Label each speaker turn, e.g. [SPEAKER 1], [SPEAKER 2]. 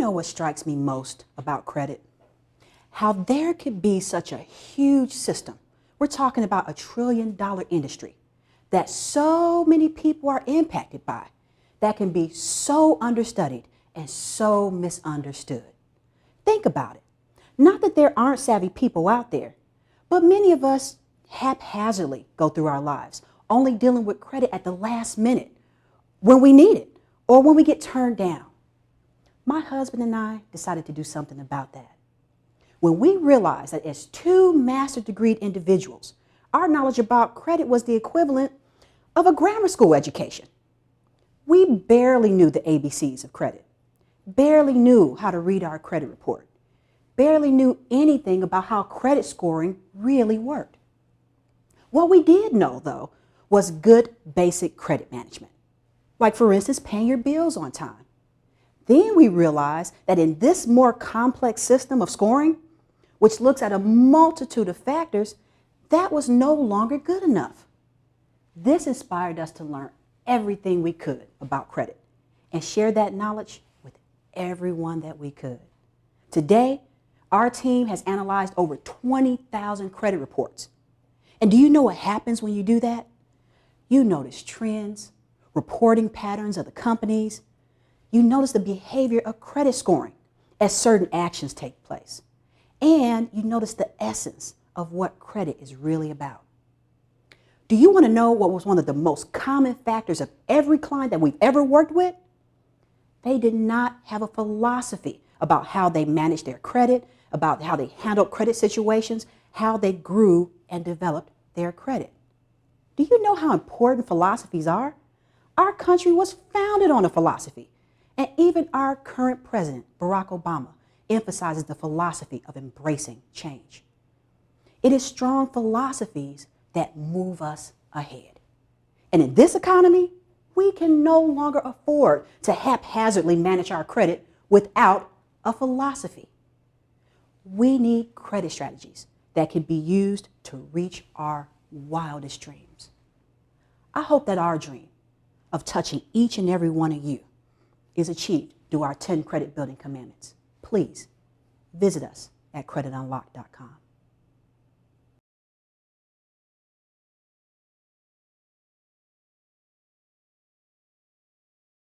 [SPEAKER 1] know what strikes me most about credit? How there could be such a huge system. We're talking about $1 trillion industry that so many people are impacted by, that can be so understudied and so misunderstood. Think about it. Not that there aren't savvy people out there, but many of us haphazardly go through our lives, only dealing with credit at the last minute, when we need it, or when we get turned down. My husband and I decided to do something about that. When we realized that as two master's degree individuals, our knowledge about credit was the equivalent of a grammar school education. We barely knew the ABCs of credit, barely knew how to read our credit report, barely knew anything about how credit scoring really worked. What we did know, though, was good basic credit management, like, for instance, paying your bills on time. Then we realized that in this more complex system of scoring, which looks at a multitude of factors, that was no longer good enough. This inspired us to learn everything we could about credit and share that knowledge with everyone that we could. Today, our team has analyzed over 20,000 credit reports. And do you know what happens when you do that? You notice trends, reporting patterns of the companies. You notice the behavior of credit scoring as certain actions take place. And you notice the essence of what credit is really about. Do you want to know what was one of the most common factors of every client that we've ever worked with? They did not have a philosophy about how they managed their credit, about how they handled credit situations, how they grew and developed their credit. Do you know how important philosophies are? Our country was founded on a philosophy. And even our current president, Barack Obama, emphasizes the philosophy of embracing change. It is strong philosophies that move us ahead. And in this economy, we can no longer afford to haphazardly manage our credit without a philosophy. We need credit strategies that can be used to reach our wildest dreams. I hope that our dream of touching each and every one of you is achieved through our 10 credit building commandments. Please visit us at creditunlock.com.